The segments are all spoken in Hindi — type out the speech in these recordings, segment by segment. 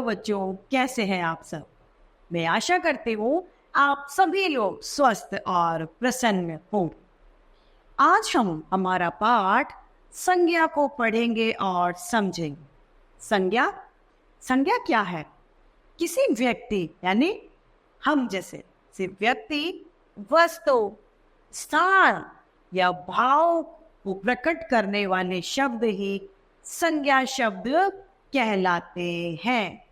हेलो बच्चों, कैसे हैं आप सब। मैं आशा करती हूँ आप सभी लोग स्वस्थ और प्रसन्न हो। आज हम हमारा पाठ संज्ञा को पढ़ेंगे और समझेंगे। संज्ञा संज्ञा क्या है? किसी व्यक्ति यानी हम जैसे सिर्फ व्यक्ति, वस्तु, स्थान या भाव को प्रकट करने वाले शब्द ही संज्ञा शब्द कहलाते हैं।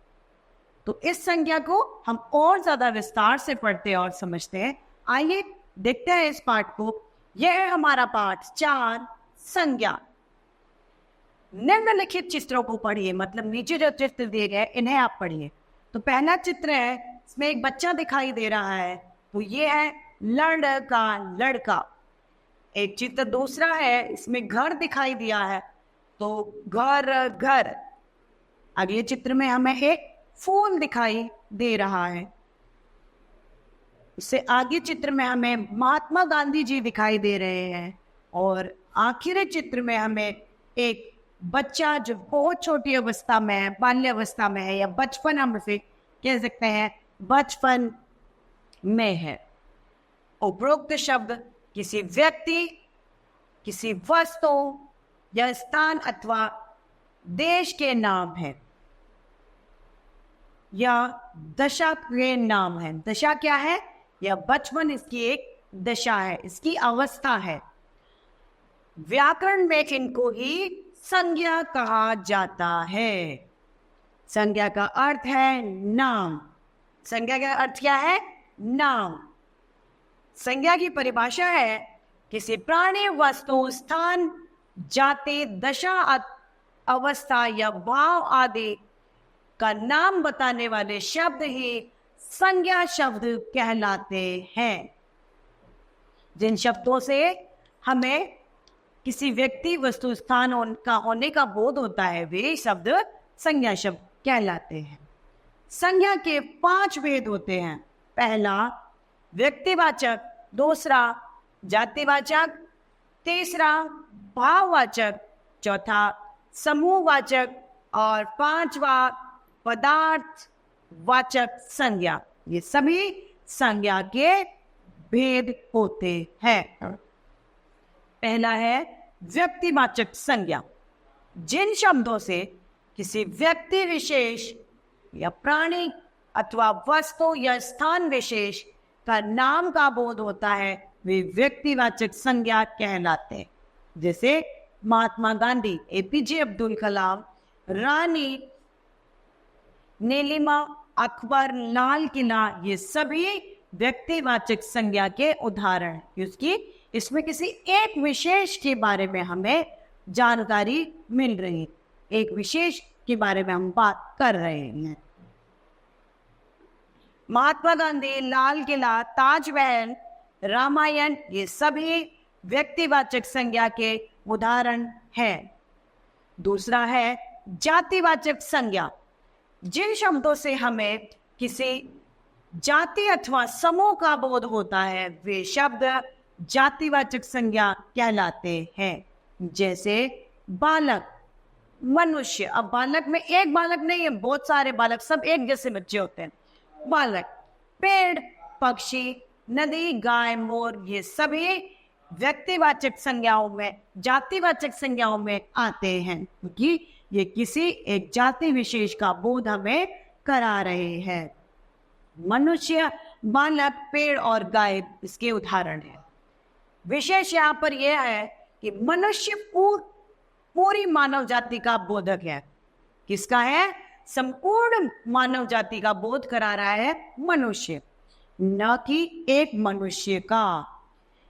तो इस संज्ञा को हम और ज्यादा विस्तार से पढ़ते और समझते हैं। आइए देखते हैं इस पाठ को। यह है हमारा पाठ 4, संज्ञा। निम्नलिखित चित्रों को पढ़िए, मतलब नीचे जो चित्र दिए गए इन्हें आप पढ़िए। तो पहला चित्र है, इसमें एक बच्चा दिखाई दे रहा है, तो ये है लड़का लड़का। एक चित्र दूसरा है, इसमें घर दिखाई दिया है, तो घर घर। अगले चित्र में हमें एक फूल दिखाई दे रहा है। इससे आगे चित्र में हमें महात्मा गांधी जी दिखाई दे रहे हैं, और आखिरी चित्र में हमें एक बच्चा जो बहुत छोटी अवस्था में है, बाल्यावस्था में है, या बचपन हम उसे कह सकते हैं, बचपन में है। उपरोक्त शब्द किसी व्यक्ति, किसी वस्तु या स्थान अथवा देश के नाम है या दशा के नाम है। दशा क्या है? या बचपन इसकी एक दशा है, इसकी अवस्था है। व्याकरण में इनको ही संज्ञा कहा जाता है। संज्ञा का अर्थ है नाम। संज्ञा का अर्थ क्या है? नाम। संज्ञा की परिभाषा है किसी प्राणी, वस्तु, स्थान, जाति, दशा, अवस्था या भाव आदि का नाम बताने वाले शब्द ही संज्ञा शब्द कहलाते हैं। जिन शब्दों से हमें किसी व्यक्ति, वस्तु, स्थान का होने का बोध होता है, वे शब्द संज्ञा शब्द कहलाते हैं। संज्ञा के 5 भेद होते हैं। पहला व्यक्तिवाचक, दूसरा जातिवाचक, तीसरा भाववाचक, चौथा समूहवाचक और 5वां पदार्थवाचक संज्ञा। ये सभी संज्ञा के भेद होते हैं। पहला है व्यक्तिवाचक संज्ञा। जिन शब्दों से किसी व्यक्ति विशेष या प्राणी अथवा वस्तु या स्थान विशेष का नाम का बोध होता है, वे व्यक्तिवाचक संज्ञा कहलाते हैं। जैसे महात्मा गांधी, एपीजे अब्दुल कलाम, रानी, नीलिमा, अकबर, लाल किला, ये सभी व्यक्तिवाचक संज्ञा के उदाहरण। इसमें किसी एक विशेष के बारे में हमें जानकारी मिल रही है, एक विशेष के बारे में हम बात कर रहे हैं। महात्मा गांधी, लाल किला, ताजमहल, रामायण, ये सभी व्यक्तिवाचक संज्ञा के उदाहरण हैं। दूसरा है जातिवाचक संज्ञा। जिन शब्दों से हमें किसी जाति अथवा समूह का बोध होता है, वे शब्द जातिवाचक संज्ञा कहलाते हैं। जैसे बालक, मनुष्य। अब बालक में एक बालक नहीं है, बहुत सारे बालक, सब एक जैसे बच्चे होते हैं। बालक, पेड़, पक्षी, नदी, गाय, मोर, ये सभी व्यक्तिवाचक संज्ञाओं में, जातिवाचक संज्ञाओं में आते हैं, क्योंकि ये किसी एक जाति विशेष का बोध हमें करा रहे हैं। मनुष्य, बालक, पेड़ और गाय इसके उदाहरण हैं। विशेष यहाँ पर यह है कि मनुष्य पूरी मानव जाति का बोधक है। किसका है? संपूर्ण मानव जाति का बोध करा रहा है मनुष्य, न कि एक मनुष्य का।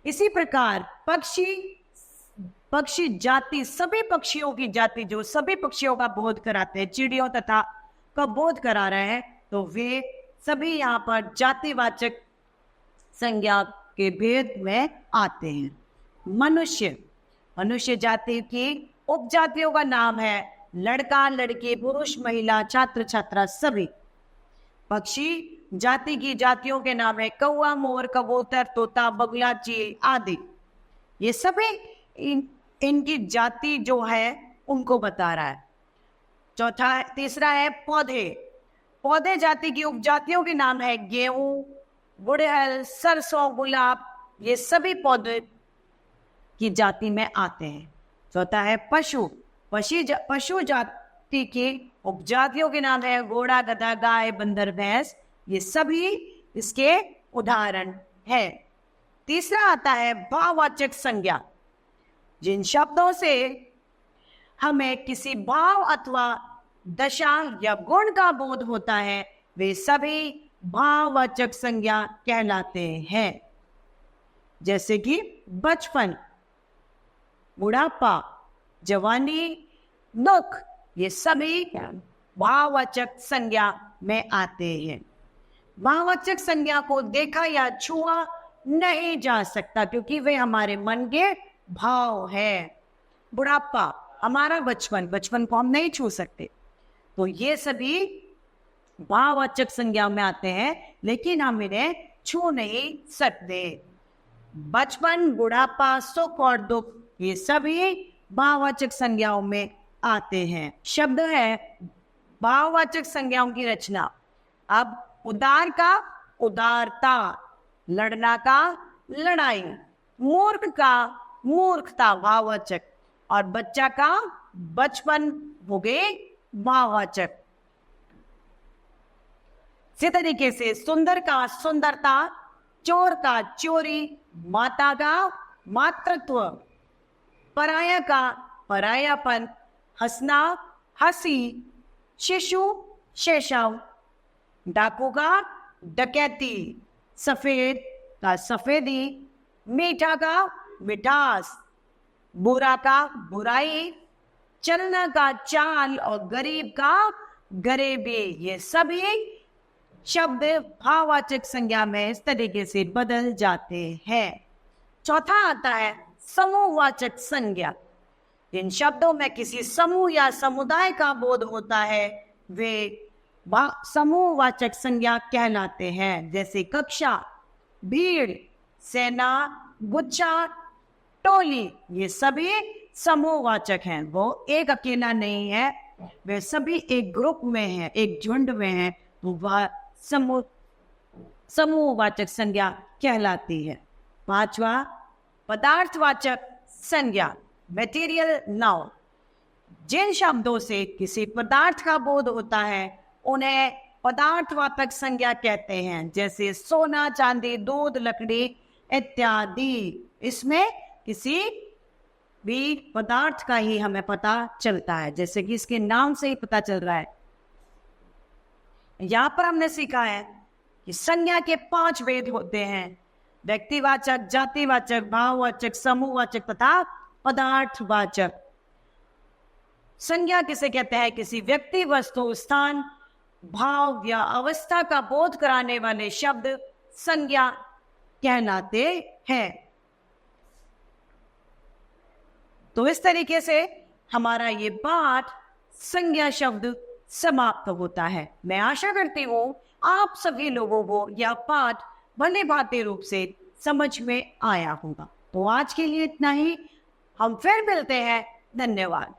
इसी प्रकार पक्षी जाति, सभी पक्षियों की जाति जो सभी पक्षियों का बोध कराते हैं, चिड़ियों तथा का बोध करा रहे हैं, तो वे सभी यहाँ पर जातिवाचक संज्ञा के भेद में आते हैं। मनुष्य जाति की उपजातियों का नाम है लड़का, लड़की, पुरुष, महिला, छात्र, छात्रा, सभी। पक्षी जाति की जातियों के नाम है कौवा, मोर, कबूतर, तोता, बगुला, चील आदि। ये सभी इनकी जाति जो है उनको बता रहा है। तीसरा है पौधे। पौधे जाति की उपजातियों के नाम है गेहूं, गुड़हल, सरसों, गुलाब। ये सभी पौधे की जाति में आते हैं। चौथा है पशु। पशु जाति की उपजातियों के नाम है घोड़ा, गधा, गाय, बंदर, भैंस। ये सभी इसके उदाहरण है। तीसरा आता है भाववाचक संज्ञा। जिन शब्दों से हमें किसी भाव अथवा दशा या गुण का बोध होता है वे सभी भाववाचक संज्ञा कहलाते हैं। जैसे कि बचपन, बुढ़ापा, जवानी, दुख, ये सभी भाववाचक संज्ञा में आते हैं। भाववाचक संज्ञा को देखा या छुआ नहीं जा सकता क्योंकि वे हमारे मन के भाव है। बुढ़ापा हमारा बचपन को हम नहीं छू सकते। तो ये सभी भाववाचक संज्ञा में आते हैं, लेकिन हम इन्हें छू नहीं सकते। बचपन, बुढ़ापा, सुख और दुख, ये सभी भाववाचक संज्ञाओं में आते हैं। शब्द है भाववाचक संज्ञाओं की रचना। अब उदार का उदारता, लड़ना का लड़ाई, मूर्ख का मूर्खता भाववाचक, और बच्चा का बचपन हो गए भाववाचक। इसी तरीके से सुंदर का सुंदरता, चोर का चोरी, माता का मातृत्व, पराया का परायापन, हंसना हंसी, शिशु शैशव, डाकू का डकैती, सफेद का सफेदी, मीठा का मिठास, बुरा का बुराई, चलना का चाल और गरीब का गरीबी। ये सभी शब्द भाववाचक संज्ञा में इस तरीके से बदल जाते हैं। चौथा आता है समूहवाचक संज्ञा। जिन शब्दों में किसी समूह या समुदाय का बोध होता है वे समूहवाचक संज्ञा कहलाते हैं। जैसे कक्षा, भीड़, सेना, गुच्छा, टोली, ये सभी समूहवाचक हैं। वो एक अकेला नहीं है, वे सभी एक ग्रुप में हैं, एक झुंड में हैं, तो वह समूहवाचक संज्ञा कहलाती है। पांचवा पदार्थवाचक संज्ञा, मटेरियल नाउन। जिन शब्दों से किसी पदार्थ का बोध होता है उन्हें पदार्थवाचक संज्ञा कहते हैं। जैसे सोना, चांदी, दूध, लकड़ी इत्यादि। इसमें किसी भी पदार्थ का ही हमें पता चलता है, जैसे कि इसके नाम से ही पता चल रहा है। यहां पर हमने सीखा है कि संज्ञा के 5 भेद होते हैं: व्यक्तिवाचक, जातिवाचक, भाववाचक, समूहवाचक तथा पदार्थवाचक। संज्ञा किसे कहते हैं? किसी व्यक्ति, वस्तु, स्थान, भाव या अवस्था का बोध कराने वाले शब्द संज्ञा कहलाते हैं। तो इस तरीके से हमारा ये पाठ संज्ञा शब्द समाप्त होता है। मैं आशा करती हूँ आप सभी लोगों को यह पाठ भली भांति रूप से समझ में आया होगा। तो आज के लिए इतना ही, हम फिर मिलते हैं। धन्यवाद।